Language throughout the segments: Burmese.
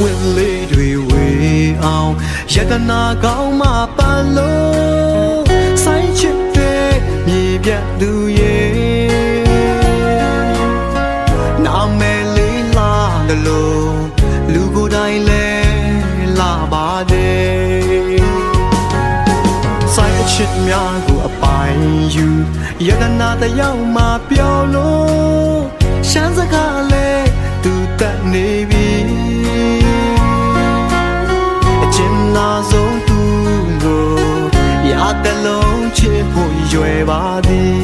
ဝင်လေးတွေဝေအောင်ယတနာကောင်းမှပန်လို့ဆိုင်ချစ်တဲ့မြေပြတ်သူရဲ့နာမည်လေးလာတယ်လို့လူကိုယ်တိုင်လဲလာပါတယ်ဆိုင်အချစ်များကိုအပိုင်ယူယတနာတယောက်မှပြောလို့ရှမ်းစကားလဲသူတက်နေပြီနာဆုံးသူကိုရတဲ့လုံးချစ်ဖို့ရွယ်ပါသည်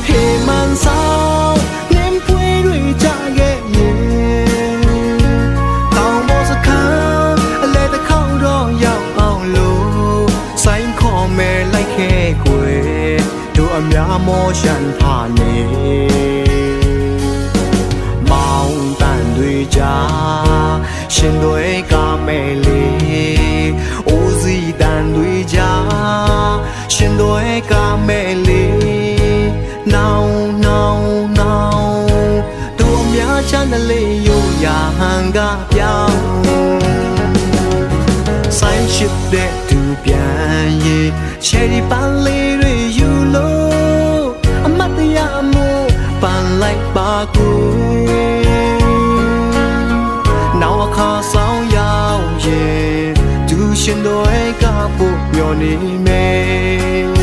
ဟေးမန်ဆောင်နင်းပွေတွေကြခဲ့ရင်တောင်ပေါ်စခန်းအလဲတစ်ခေါက်တော့ရောက်အောင်လို့ဆိုင်ခေါ်မယ်လိုက်ခဲ့ကွယ်တို့အများမောရှန်ထားနေမောင်တန်တွေကြားရှင်တွေကမဲလေးအိုးစီတန်တွေကြားရှင်တွေကမဲလေးနောင်တို့များချမ်းတဲ့လေးရိုးရာဟန်ကပြောင်းဆိုင်ရှိတဲ့သူပြန်ရေးချယ်ရီပန်းလေးတွေယူလို့အမတ်တရားမို့ပန်းလိုက်ပါကိုနောက်အခါဆောင်ရောက်ရဲ့သူရှင်တွေကပို့မျောနေမယ်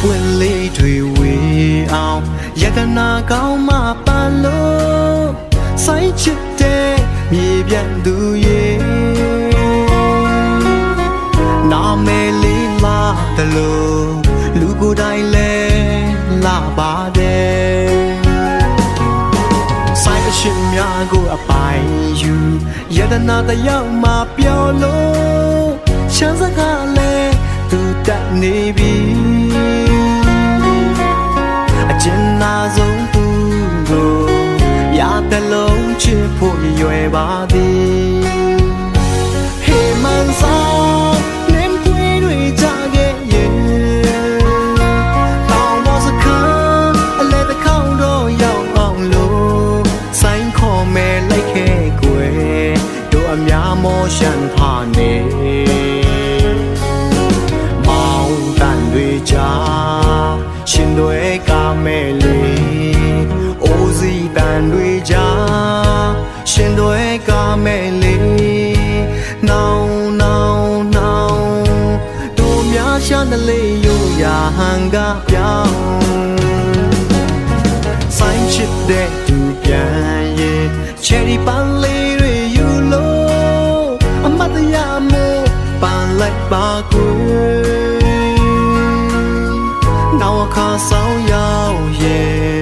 ဝင်လေးတွေဝေအောင်ယတနာကောင်းမှပန်လို့ဆိုင်ချစ်တဲ့မြေပြတ်သူရဲ့နာမည်လေးလာတယ်လို့လူကိုယ်တိုင်လဲလာပါတယ်ဆိုင်အရှင်များကိုအပိုင်ယူယတနာတယောက်မှပြောလို့ရှမ်းစကားလဲသူတက်နေပြီအကျဉ်းနာဆုံးသူကိုရတဲ့လုံးချစ်ဖို့ရွယ်ပါသည်ဟေးမန်ဆောင်နင်းပွေတွေကြခဲ့ရင်တောင်ပေါ်စခန်းအလဲတစ်ခေါက်တော့ရောက်အောင်လို့ဆိုင်ခေါ်မယ်လိုက်ခဲ့ကွယ်တို့အများမောရှန်ထားနေရှင်တွေကမဲလေးအိုးစီတန်တွေကြားရှင်တွေကမဲလေးနောင်တို့များရှာတဲ့လေးရိုးရာဟန်ကပြောင်းဆိုင်ချစ်တဲ့သူပြန်ရဲ့ချယ်ရီပန်းလေးတွေယူလို့အမတ်တရားမို့ပန်းလိုက်ပါကွယ်နောက်အခါဆောင်ရောက်ရဲ့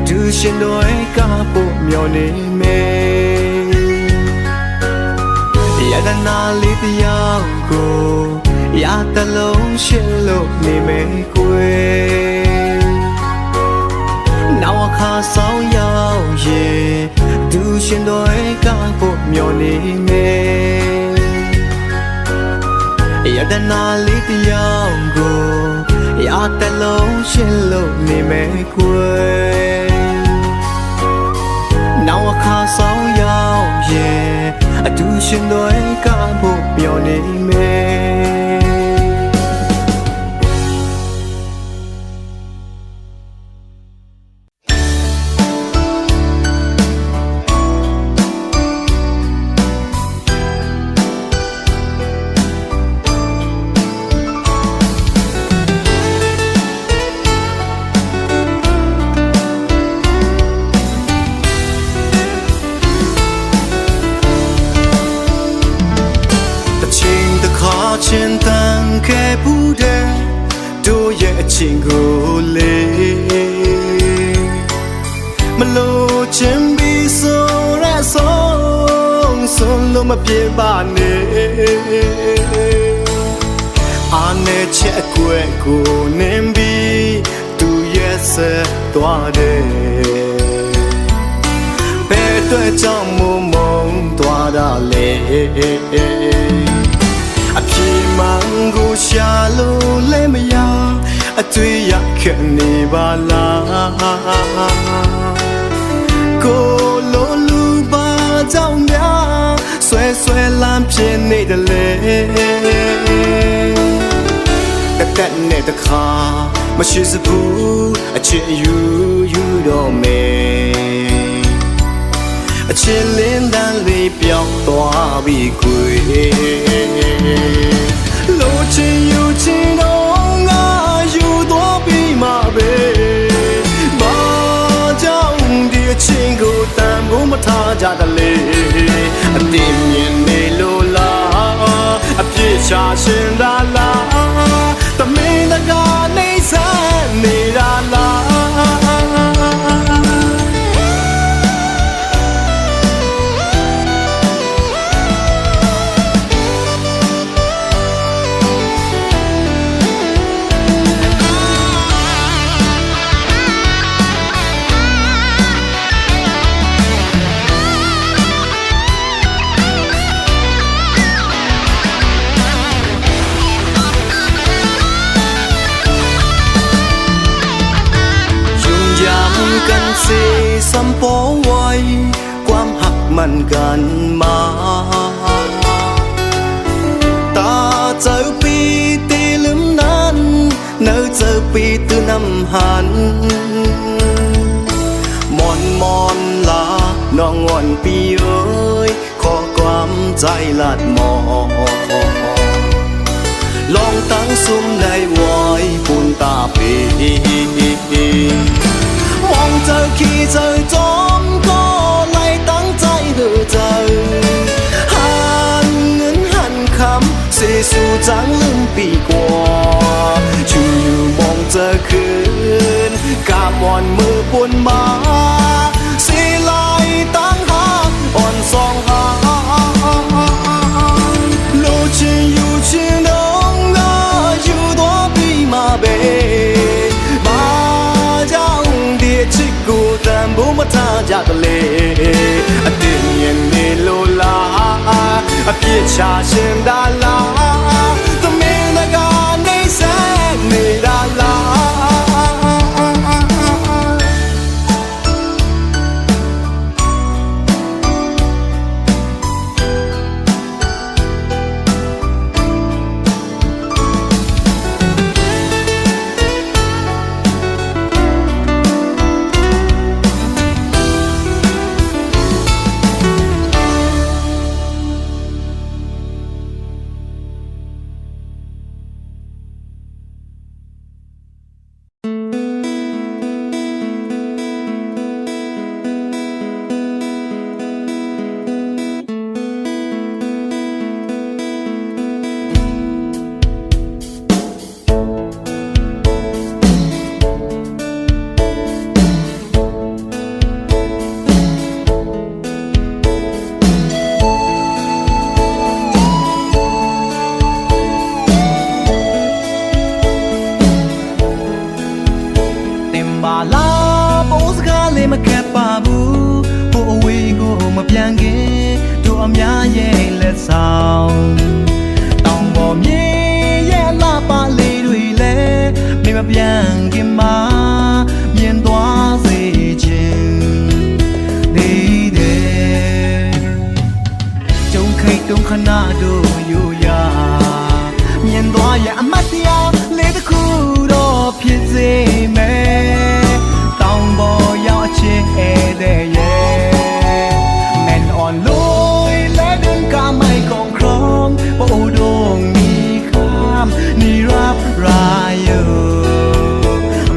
သူရှင်တွေကပို့မျောနေမယ်ယတနာလေးတယောက်ကိုရတဲ့လုံးရှင်လို့နေမယ်ကွယ်နောက်အခါဆောင်ရောက်ရဲ့သူရှင်တွေကပို့မျောနေမယ်ယတနာလေးတယောက်ကိုရတဲ့လုံးရှင်လို့နေမယ်ကွယ်နော ဆောင်ရောက်ရဲ့အတူရှင်တွေကဖို့ပြောနေမယ်ချင်းတန်ခဲ့ဘူးတဲ့တို့ရဲ့အချင်းကိုလေမလို့ချင်းပြီးဆိုရဆုံးလို့မပြေပါနဲ့အာနဲ့ချက်အကွက်ကိုနင်းပြီးသူရဲ့ဆက်သွားတယ်ဘယ်အတွက်ကြောင့်မုံသွားတာလဲအပြေမှန်ကိုရှာလို့လည်းမရအတွေ့ရခဲ့နေပါလားကိုလိုလူပါကြောင့်များဆွဲလမ်းပြင်းနေတယ်လေတက်နဲ့တခါမရှိစဘူးအချစ်ယူတော့မယ်အချစ်လင်းတန်းလေးပြောင်းသွားပြီကွယ်လိုချင်ယူချင်တော့ငါယူသွားပြီးမှပဲဘာကြောင့်ဒီအချင်းကိုတန်ဖို့မထားကြတယ်လေအတင်းမြင်နေလို့လားအပြစ်ချရှင်တာလားတမင်းတကားနေစမ်းနေတာလားกันสิสัมปอไว้ความหักมันกันมาตาเจอปีตีลืมนั้นเนื้อเจอปีตื่นน้ำหันมอนลาน้องอ่อนปีเอ้ยขอความใจลาดมอลองตั้งซุ่มในวอยปูนตาปีมองเจอขี้เจอจอมก็ไล่ตั้งใจเหือเจอหันเงินหันคำเสียสู่จังลืมปีกว่าชูอยู่มองเจอคืนกาบอนมือปนมาเสียลายตั้งหักอ่อนสองหาโลชินอยู่ชินน้องก็อยู่ตัวปีมาเบกูตามบุมาท่าจากเลอดีตยังไม่โลลาอภิชาเชิญดาลาตัวเมฆนักการในแสงไม่ดาลาပြန်ခင်မှာမြင်သွားစေခြင်းနေတယ် နာတို့ယူရာမြင်သွားရဲ့အမတ်တရားလေးတစ်ခုတော့ဖြစ်စေမယ်တောင်ပေါ်ရောက်ချင်တဲ့ရဲ့men on lối lẽ đường cả mây còn không bộ đông mi kham ni rap rayo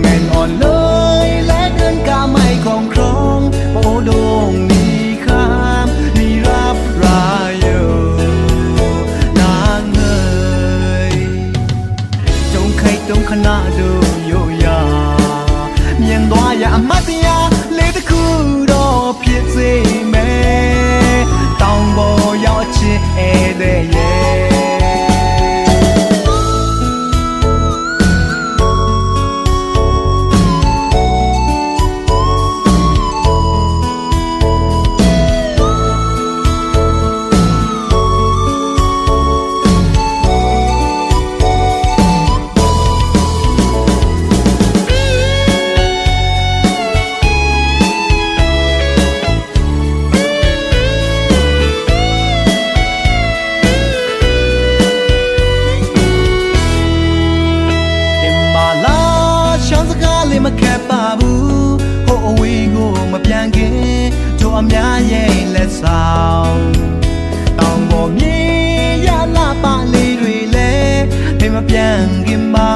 men on lối lẽ đường cả mây còn không bộ đông mi kham ni rap rayo nàng ơi trong khay trong khana do yo ya miền đoa ya amatia lấy the khu đó phiệt gì mẹ tao bò yo chi e de ye မခက်ပါဘူးဟိုအဝေးကိုမပြန်ခင်တို့အများရဲ့လက်ဆောင်တောင်ပေါ်မြေရလာပါလေးတွေလဲဖေးမပြန်ခင်မှာ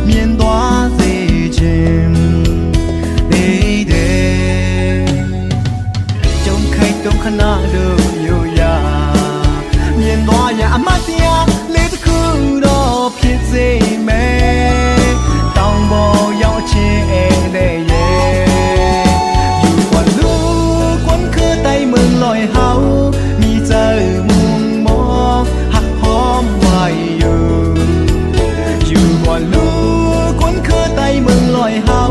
မြင်သွားစေခြင်းတဲ့ကြုံခိုက်တုံခဏတို့မျိုးရမြင်သွားရအမတ်တရားလေးတစ်ခုတော့ဖြစ်စေမယ်တောင်ပေါ်ရောက်ချင်းတဲ့ရဲ့อยู่กว่าลูกคนคือไต้เมืองลอยเฮามีเจอมุมมองหักหอมไว้อยู่กว่าลูกคนคือไต้เมืองลอยเฮา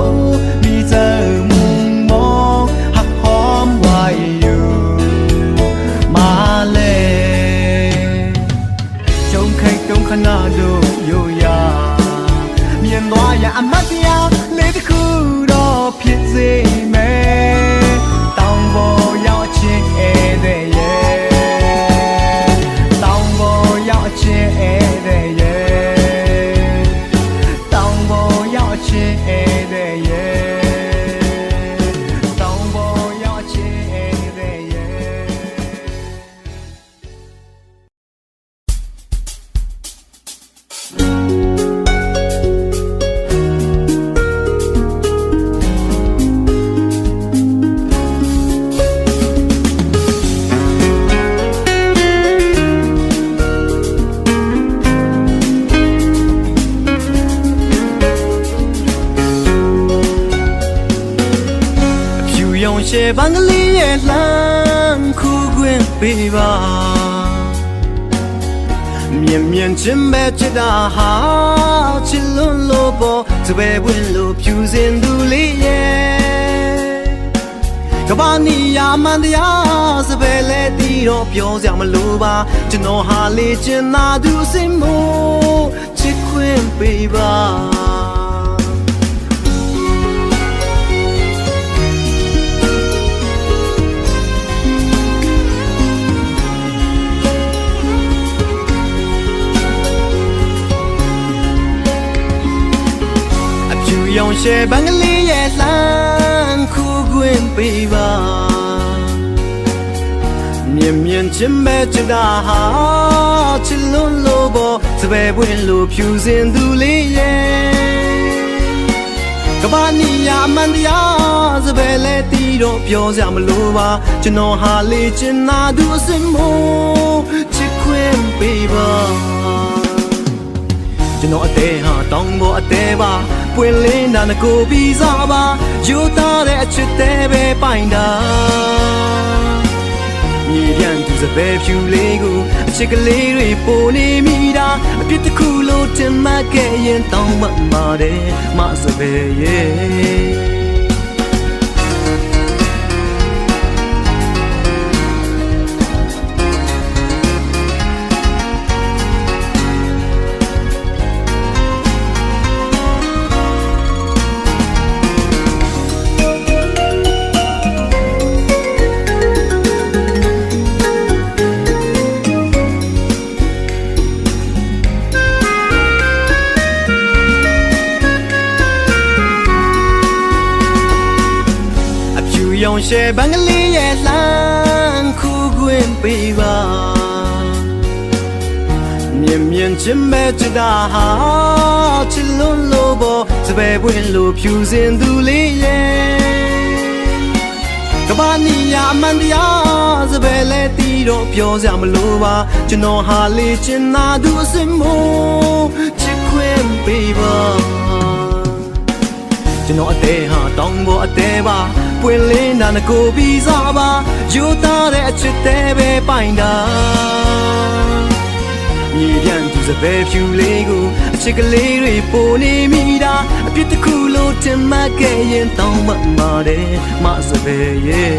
มีเจอมุมมองหักหอมไว้มาเลยจงใครจงขนาดดูอยู่ยาမြင်သွားရအမတ်တရားလေးတစ်ခုတော့ဖြစ်စေမယ်တောင်ပေါ်ရောက်ချင်းတဲ့ရဲ့တောင်ပေါ်ရောက်ချင်းတဲ့ရဲ့တောင်ပေါ်ရောက်ချင်းတဲ့ရဲ့တောင်ပေါ်ရောက်ချင်းတဲ့ရဲ့ရှေ့ဘန်ကလေးရဲ့လမ်းခုခွင့်ပေးပါမြင်မြင်ချင်းပဲချစ်တာဟာချစ်လွန်းလို့ပေါ်စပယ်ဝင်လို့ဖြူစင်သူလေးရဲ့ကဘာနီယာမန်တရားစပယ်လဲတီးတော့ပြောစရာမလိုပါကျွန်တော်ဟာလေချင်သာသူစင်မို့ချစ်ခွင့်ပေးပါရောင်ရှယ်ဘန်ကလေးရဲ့လမ်းခုခွင့်ပေးပါမြင်မြင်ချင်းပဲချစ်တာဟာချစ်လွန်းလို့ပေါ်စပယ်ပွင့်လို့ဖြူစင်သူလေးရဲ့ကဘာနီယာမန်တရားစပယ်လဲတီးတော့ပြောစရာမလိုပါကျွန်တော်ဟာလေချင်သာသူအစင်မို့ချစ်ခွင့်ပေးပါကျွန်တော်အသေးဟာတောင်ပေါ်အသေးပါပွင့်လင်းတာငကိုပြီးစားပါယူသားတဲ့အချစ်သေးပဲပိုင်တာမြေပြန်သူစပယ်ဖြူလေးကိုအချစ်ကလေးတွေပိုနေမိတာအပြစ်တစ်ခုလို့တင်မှတ်ခဲ့ရင်တောင်းမှပါတယ်မစပယ်ရဲ့ เช่บังกะลีရဲ့လမ်းคู่ခွင့်ပေးပါမြင်မြင်ချင်းမဲ့ချစ်တာဟာချစ်လွန်းလို့ပေါ်စပယ်ပွင့်လို့ဖြူစင်သူလေးရဲ့ကဘာနီယာမန်တရားစပယ်လဲတီးတော့ပြောစရာမလိုပါကျွန်တော်ဟာလေချင်နာသူအစင်မို့ချစ်ခွင့်ပေးပါကျွန်တော်အသေးဟာတောင်းဖို့အသေးပါပွင့်လင်းတာငကိုပြီးစားပါယူသားတဲ့အချစ်သေးပဲပိုင်တာမြေပြန်သူစပယ်ဖြူလေးကိုအချစ်ကလေးတွေပိုနေမိတာအပြစ်တစ်ခုလို့ထင်မှတ်ခဲ့ရင်တောင်းမှမှာတယ်မစပယ်ရဲ့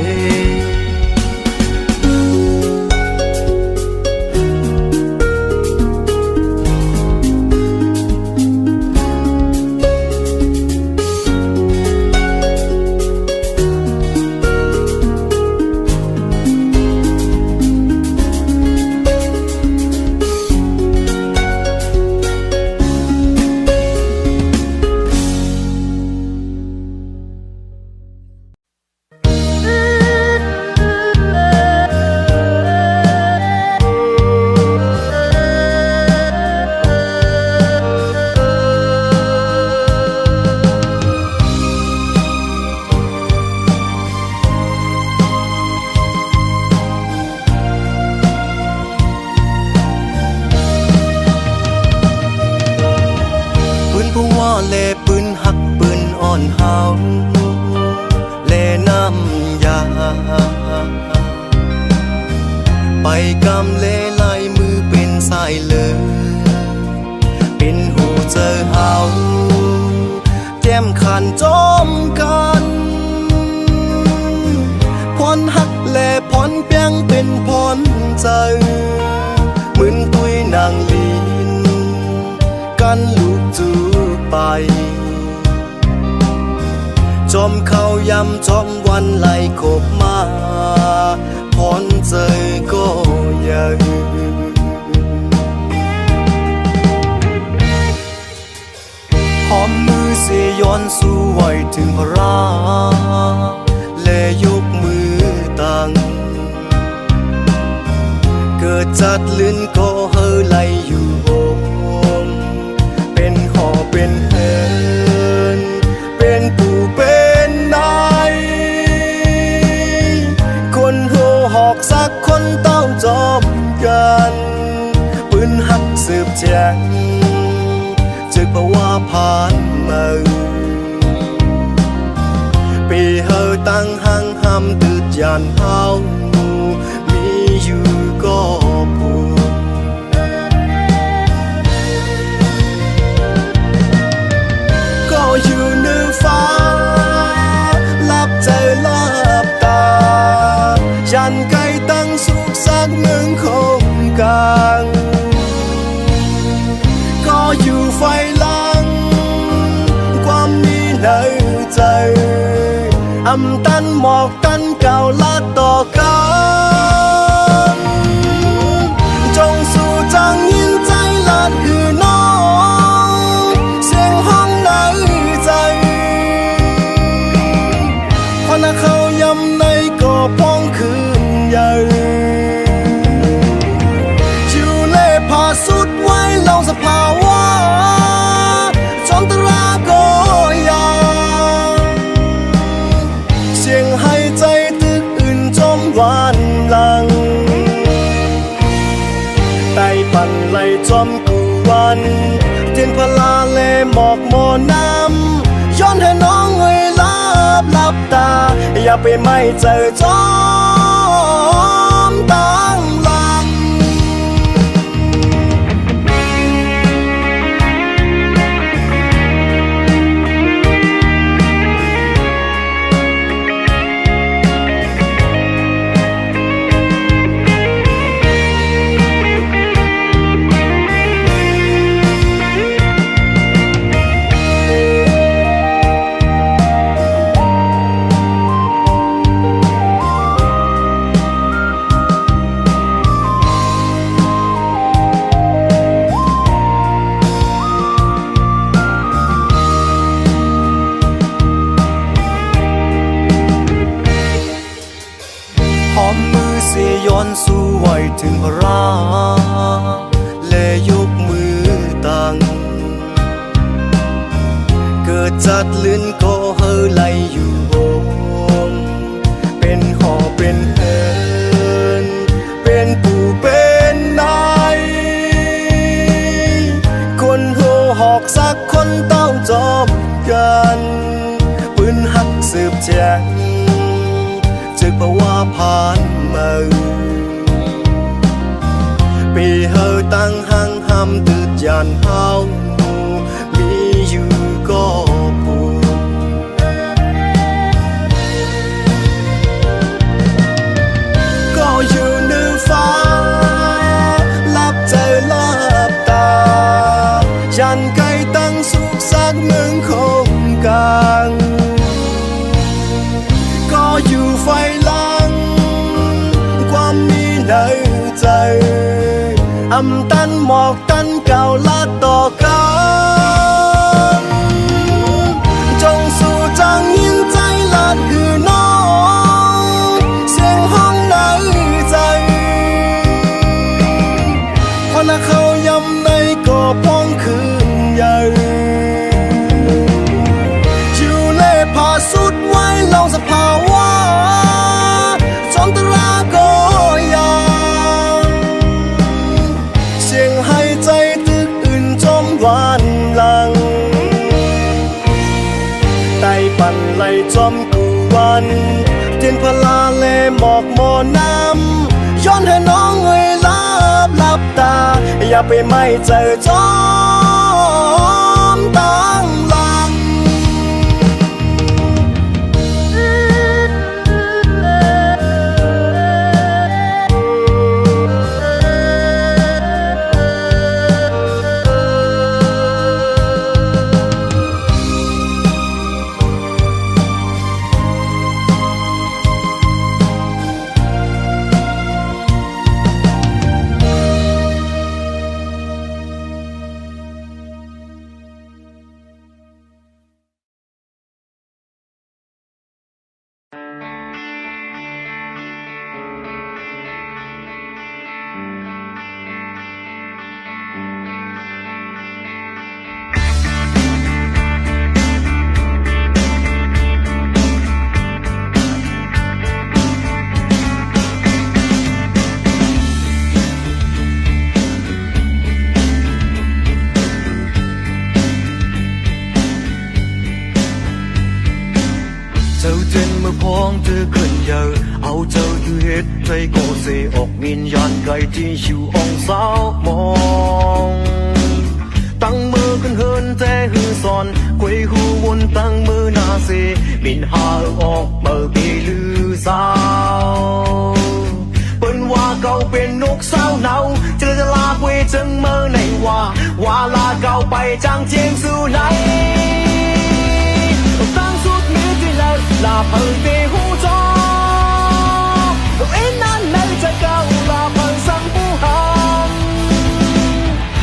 และปืนหักปืนอ่อนเฮาและน้ำยาไปกำเลลายมือเป็นสายเลยเป็นหูเจอเฮาแจ่มขันจอมกันพรหักและพรเปียงเป็นพรใจเหมือนตุยนางลีนกันลูกจูไปจอมเขายำจอมวันไล่ขบมาพรเจอก็ยังหอมมือเสียย้อนสู้ไว้ถึงพระราและยกมือตั้งเกิดจัดลื่นก็เฮอไล่อยู่เป็นหอเป็นเฮินเป็นปู่เป็นนายคนโหหอกสักคนเต้าจอมกันปืนหักสืบแจงจึกบอกว่าผ่านมาปีเฮอตั้งหังห้ำตืดยานเฮามีอยู่ก็พูดก็อยู่เหนือฟ้าลับใจลับตายันไกลตั้งสุขสักหนึ่งคงกลางก็อยู่ไฟลังความมีในใจอำตันหมอกตันเก่าละต่อกันจงสู่จังยินใจลัดคือน้องเสียงห้องในใจพอนาเขายำในก็ป้องคืนใหญ่ชิวเล่พาสุดไว้เล่าสภาวะจอมตราก็ยังเสียงให้ใจตึกอื่นจมหวานหลังไต่ปั่นไหลจอมกูวันเทียนพลาเลหมอกหมอน้ำย้อนให้น้องเงยลับตาอย่าไปไม่เจอจอมตั้งหลัง เ อนสู้ไว้ถึงพระและยกมือตั้งเกิดจัดลื่นก็เฮอไหลอยู่วงเป็นหอเป็นเฮินเป็นปู่เป็นนายคนโหหอกสักคนต้องจบกันปืนหักสืบแจงจึกเพราะว่าผ่านมาปีเฮอตั้งหังห้ำตืดยานเฮามีอยู่ก็ปูก็อยู่เหนือฟ้าลับเจอลับตายันไกลตั้งสุขสักเมืองคงกลางก็อยู่ไฟลังความมีในใจอำตันหมอกตันเก่าละต่อกันจงสู่จังยินใจลาดหือน้องเสียงห้องในใจพอนาเขายำในก็พ้องคืนใหญ่อยู่เล่พาสุดไว้ลองสภาวะจนตราก็ยังเสียงหายใจตึกอื่นจมหวานหลังไต่ปั่นไหลจอมกูวันเทียนพลาเลหมอกหมอน้ำย้อนให้น้องเอ้ยลับตาอย่าไปไม่เจอจอมตั้งหลังใจก็เสออกมินยันไกลที่อยู่องสาวมองตั้งมือขึ้นเฮินแต่หือสอนควยหูวนตั้งมือหน้าเสมินหาออกเปิดปีลือสาวเปิ้นว่าเก่าเป็นนกสาวเนาจะลาเวจังเมื่อไหนว่าลาเก่าไปจางเจียงสู่ไหนตั้งสุดมือที่แล้วลาเปิดเตหูจอเอ็นนั้นในใจเก่าลาพังสังผู้หั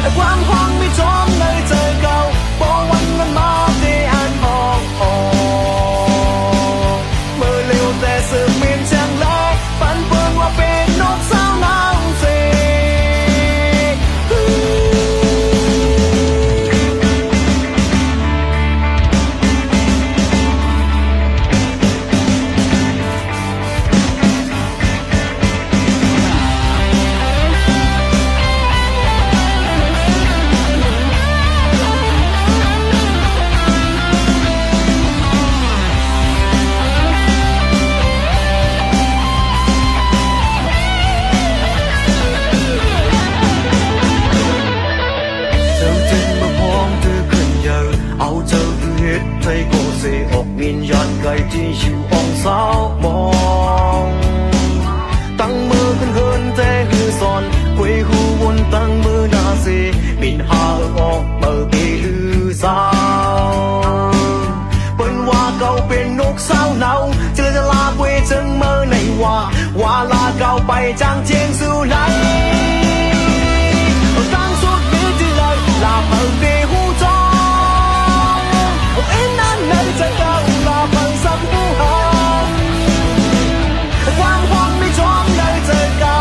นความห้องไม่จอมในใจเก่าบอกวันนั้นมาที่อันมองเมื่อเร็วแต่สืบมินเชียงแลปันเปิงว่าเป็นนกสาวนางเสใจก็เสออกวิญญาณไกลที่อยู่องสาวมองตั้งมือขึ้นเฮินแต่หือสอนควยหูวนตั้งมือหน้าเสมินหาออกเปิดปีลือสาวเปิ้นว่าเก่าเป็นนกสาวเนาจะลาเวจังเมื่อไหนว่าลาเก่าไปจางเจียงสู่ไหนตั้งสุดมือที่เลยลาเปิดปีหูจอเอ็นนั้นในใจเก่าลาพังสังผู้หันความห้องไม่จอมในใจเก่า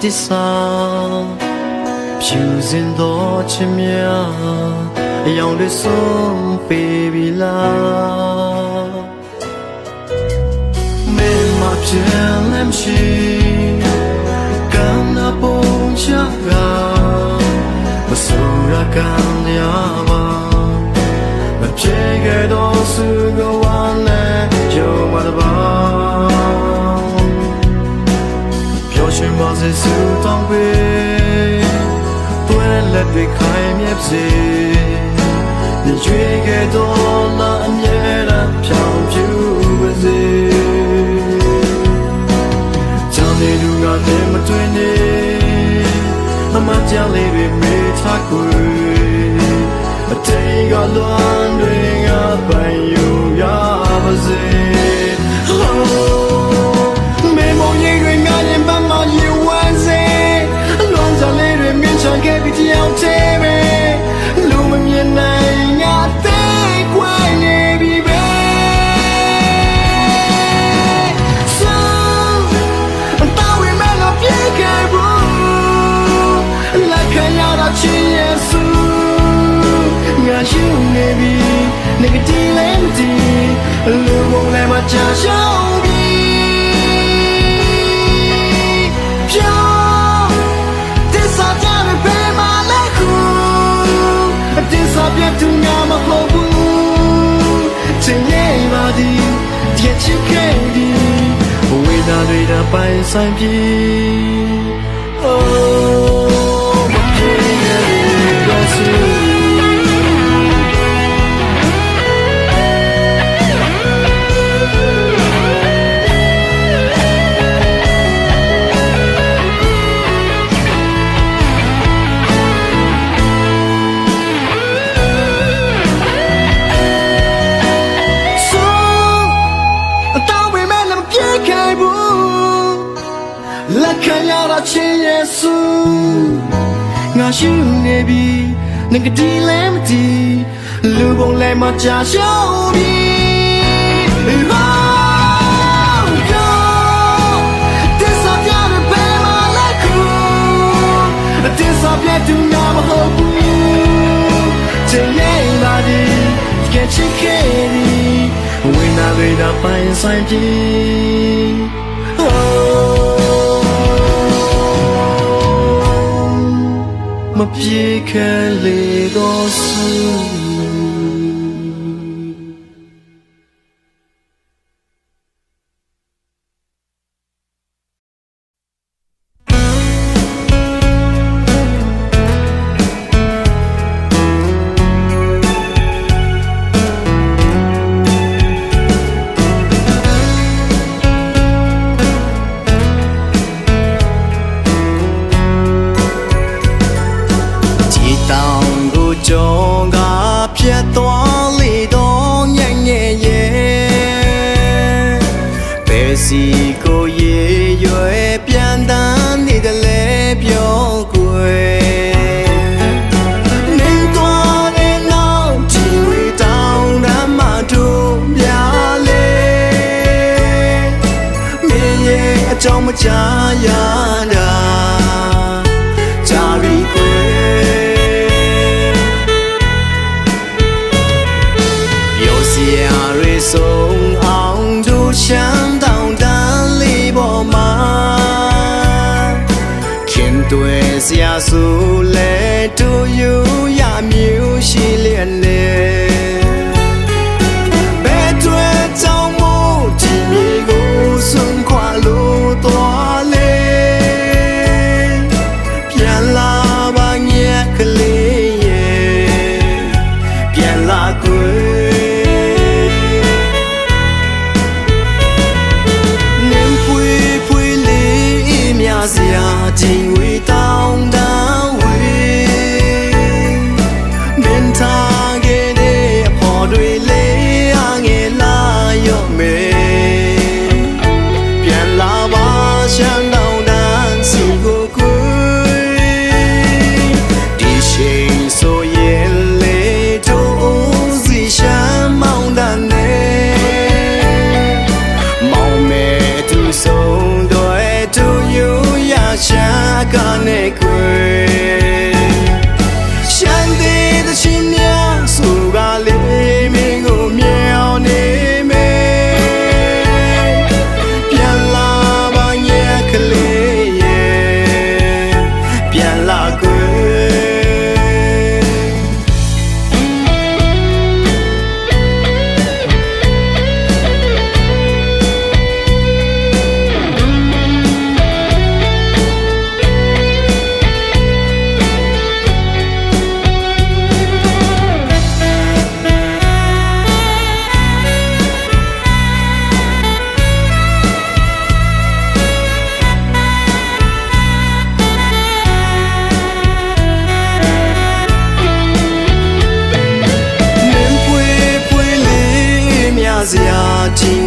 တစ္ဆာဖြူစင်သောချစ်များအယောင်တွေဆုံးပေးပြီလားမင်းမပြန်လမ်းရှိကံနာပုံချကမဆူရကံရပါမပြေခဲ့တော့စုကဝမ်းနဲ့ယောမတပါပျော်ရွှင်ပါစေစုတောင်းပေးတွဲလက်တွေခိုင်မြဲစေ你越给多了，越难飘飘不息。将你路啊，你们对你，阿妈家里边没他贵，这个乱对啊，朋友呀不是。美梦一个爱人帮忙一万岁，乱着泪水面上给比较甜美，路门面来。亲耶稣，我有你比那个地来不地，路梦来嘛家乡比，飘，地上家的白马来哭，地上别土俺们好不，真爱嘛的，天气开的，为那对的白山皮，哦。看要到亲耶稣，我有你比那个地来不地，路崩来嘛家乡比。哦哟，地上家的白马来哭，地上别土那么好不，真爱那的天气开的，为那为那白山皮。哦。မပြေခဲလေတော့စုစီကိုရေရွယ်ပြန်တန်းနေတဲ့လေပြောကွယ်နေသွားတဲ့နောက်ဒီဝေတောင်းတမ်းမှတို့ပြလေမင်းရဲ့အကြောင်းမကြားရတာဂျာရီကွယ်ပြောစရာတွေဆုံးအောင်တို့ရှမ်း对下苏来都有呀没有系列嘞，白对招募几米高顺跨路多嘞，偏拉把眼可累耶，偏拉贵。情为当当为，免他给ကြည့်